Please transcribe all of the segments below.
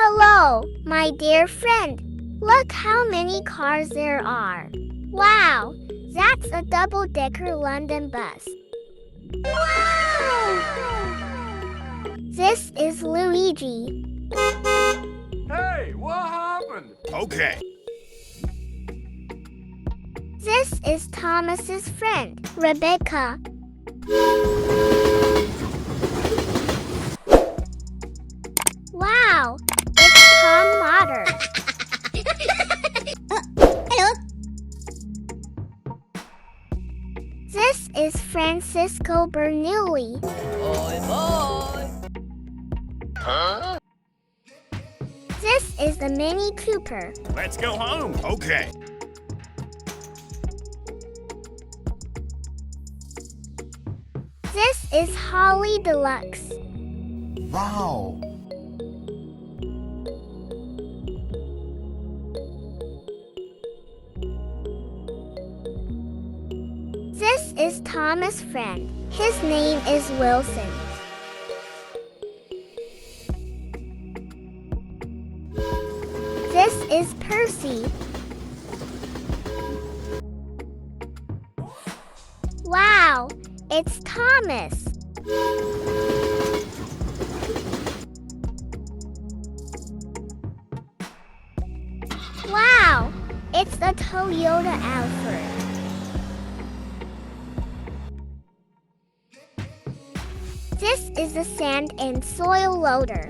Hello, my dear friend. Look how many cars there are. Wow, that's a double-decker London bus. Wow! This is Luigi. Hey, what happened? Okay. This is Thomas's friend, Rebecca. Wow, it's Tom Motter. Hello. This is Francisco Bernoulli. Bye bye. Huh? This is the Mini Cooper. Let's go home. Okay. This is Holly Deluxe. Wow. This is Thomas' friend. His name is Wilson. This is Percy. Wow, it's Thomas. Wow, it's the Toyota Alphard. This is a sand and soil loader.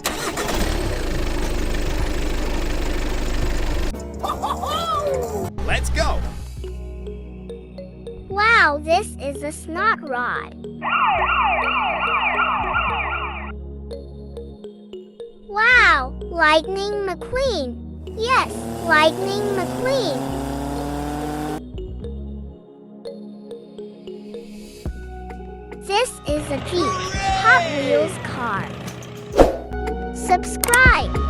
Let's go. Wow, this is a snot rod. Wow, Lightning McQueen. Yes, Lightning McQueen. This is a Jeep Hot Wheels car. Subscribe.